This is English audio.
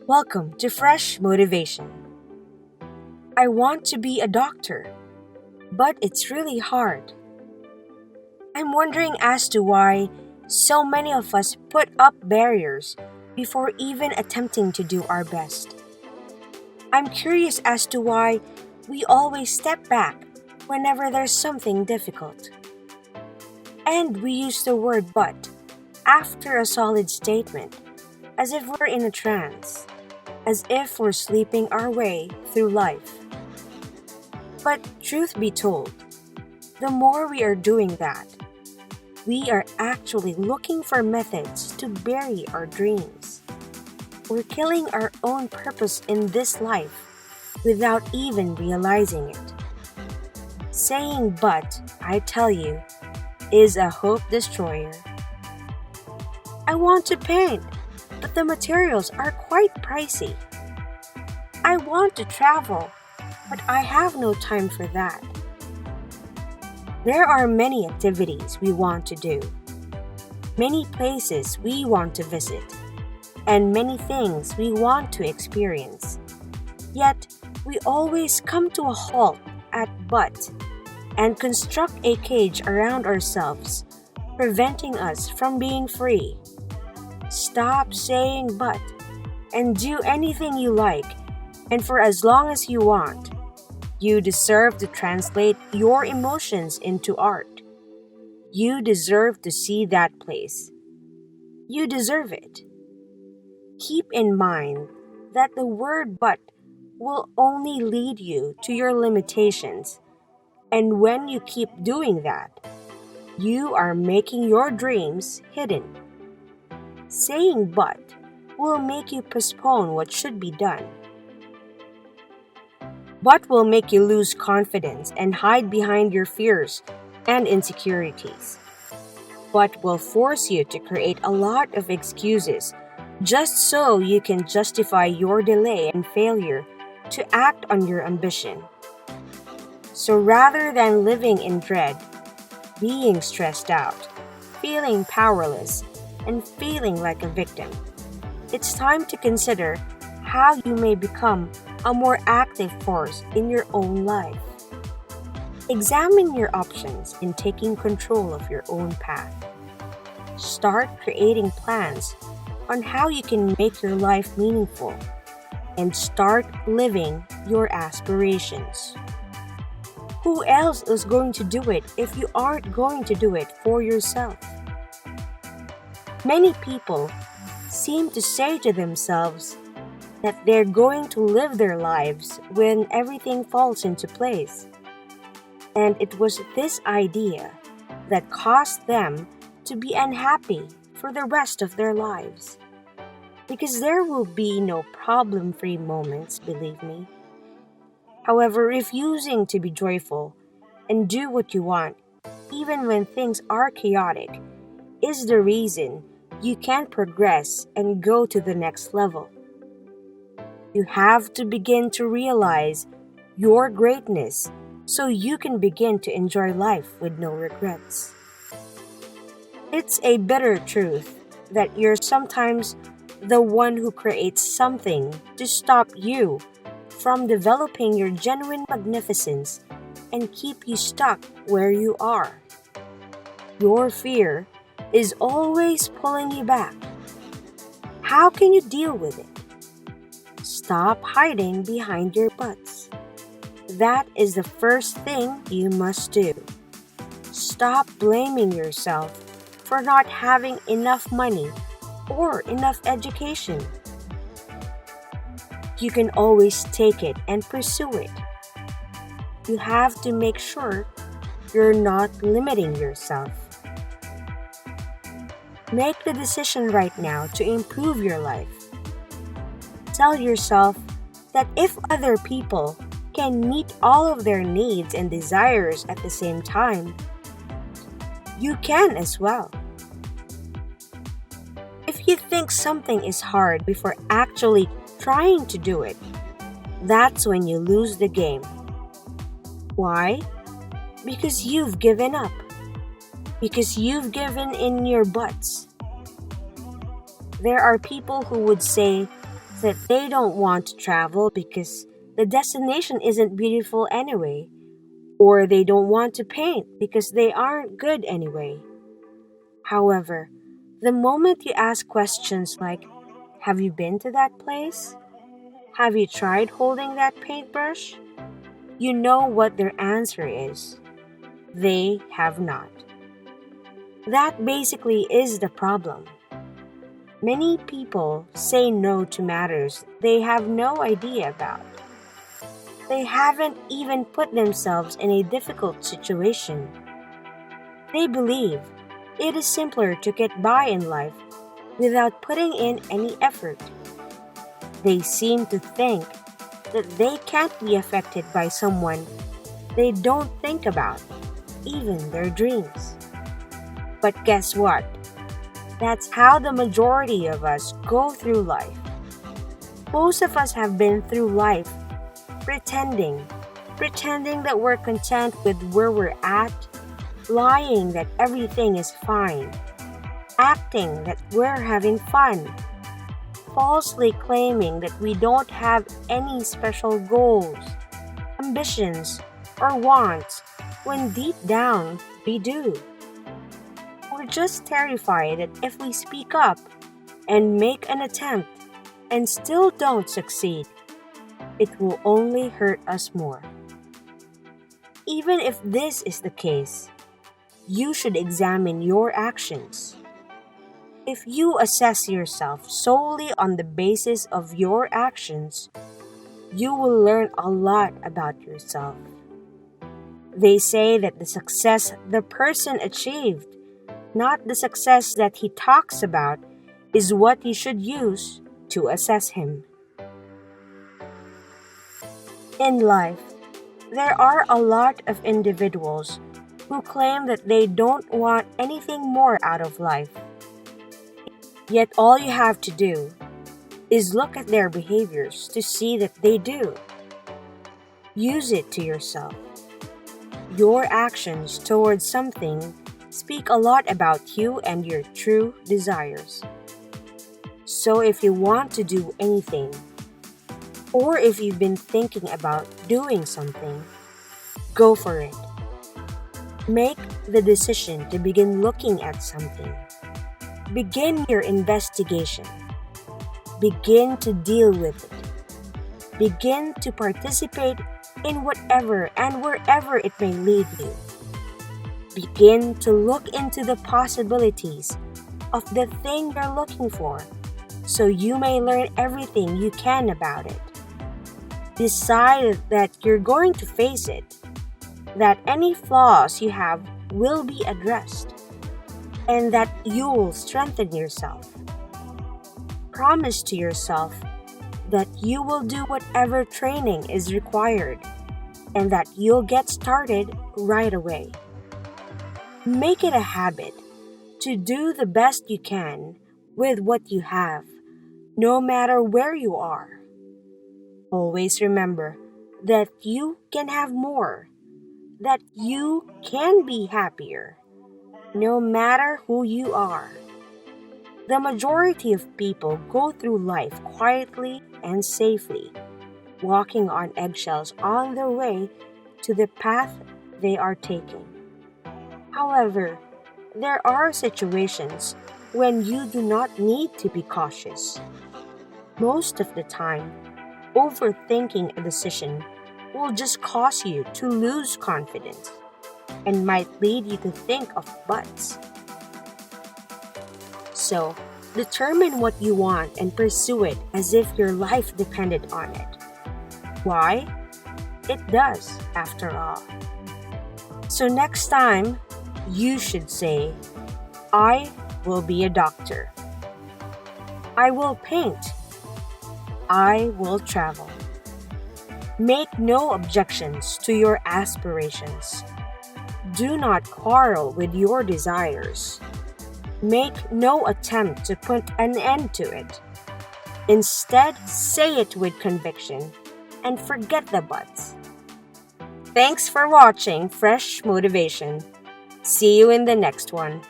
Welcome to Fresh Motivation. I want to be a doctor, but it's really hard. I'm wondering as to why so many of us put up barriers before even attempting to do our best. I'm curious as to why we always step back whenever there's something difficult. And we use the word but after a solid statement, as if we're in a trance, as if we're sleeping our way through life. But truth be told, the more we are doing that, we are actually looking for methods to bury our dreams. We're killing our own purpose in this life without even realizing it. Saying but, I tell you, is a hope destroyer. I want to paint, but the materials are quite pricey. I want to travel, but I have no time for that. There are many activities we want to do, many places we want to visit, and many things we want to experience. Yet, we always come to a halt at but and construct a cage around ourselves, preventing us from being free. Stop saying but and do anything you like and for as long as you want. You deserve to translate your emotions into art. You deserve to see that place. You deserve it. Keep in mind that the word but will only lead you to your limitations. And when you keep doing that, you are making your dreams hidden. Saying but will make you postpone what should be done. But will make you lose confidence and hide behind your fears and insecurities. But will force you to create a lot of excuses just so you can justify your delay and failure to act on your ambition. So rather than living in dread, being stressed out, feeling powerless, and feeling like a victim, it's time to consider how you may become a more active force in your own life. Examine your options in taking control of your own path. Start creating plans on how you can make your life meaningful and start living your aspirations. Who else is going to do it if you aren't going to do it for yourself? Many people seem to say to themselves that they're going to live their lives when everything falls into place. And it was this idea that caused them to be unhappy for the rest of their lives. Because there will be no problem-free moments, believe me. However, refusing to be joyful and do what you want, even when things are chaotic, is the reason you can't progress and go to the next level. You have to begin to realize your greatness so you can begin to enjoy life with no regrets. It's a bitter truth that you're sometimes the one who creates something to stop you from developing your genuine magnificence and keep you stuck where you are. Your fear is always pulling you back. How can you deal with it? Stop hiding behind your buts. That is the first thing you must do. Stop blaming yourself for not having enough money or enough education. You can always take it and pursue it. You have to make sure you're not limiting yourself. Make the decision right now to improve your life. Tell yourself that if other people can meet all of their needs and desires at the same time, you can as well. If you think something is hard before actually trying to do it, that's when you lose the game. Why? Because you've given up. Because you've given in your butts. There are people who would say that they don't want to travel because the destination isn't beautiful anyway, or they don't want to paint because they aren't good anyway. However, the moment you ask questions like, have you been to that place? Have you tried holding that paintbrush? You know what their answer is. They have not. That basically is the problem. Many people say no to matters they have no idea about. They haven't even put themselves in a difficult situation. They believe it is simpler to get by in life without putting in any effort. They seem to think that they can't be affected by someone they don't think about, even their dreams. But guess what? That's how the majority of us go through life. Most of us have been through life pretending that we're content with where we're at, lying that everything is fine, acting that we're having fun, falsely claiming that we don't have any special goals, ambitions, or wants when deep down we do. We're just terrified that if we speak up and make an attempt and still don't succeed, it will only hurt us more. Even if this is the case, you should examine your actions. If you assess yourself solely on the basis of your actions, you will learn a lot about yourself. They say that the success the person achieved, not the success that he talks about, is what you should use to assess him. In life, there are a lot of individuals who claim that they don't want anything more out of life. Yet all you have to do is look at their behaviors to see that they do. Use it to yourself. Your actions towards something speak a lot about you and your true desires. So if you want to do anything, or if you've been thinking about doing something, go for it. Make the decision to begin looking at something. Begin your investigation. Begin to deal with it. Begin to participate in whatever and wherever it may lead you. Begin to look into the possibilities of the thing you're looking for so you may learn everything you can about it. Decide that you're going to face it, that any flaws you have will be addressed, and that you will strengthen yourself. Promise to yourself that you will do whatever training is required and that you'll get started right away. Make it a habit to do the best you can with what you have, no matter where you are. Always remember that you can have more, that you can be happier, no matter who you are. The majority of people go through life quietly and safely, walking on eggshells on their way to the path they are taking. However, there are situations when you do not need to be cautious. Most of the time, overthinking a decision will just cause you to lose confidence and might lead you to think of buts. So, determine what you want and pursue it as if your life depended on it. Why? It does, after all. So next time, you should say, I will be a doctor. I will paint. I will travel. Make no objections to your aspirations. Do not quarrel with your desires. Make no attempt to put an end to it. Instead, say it with conviction and forget the buts. Thanks for watching Fresh Motivation. See you in the next one.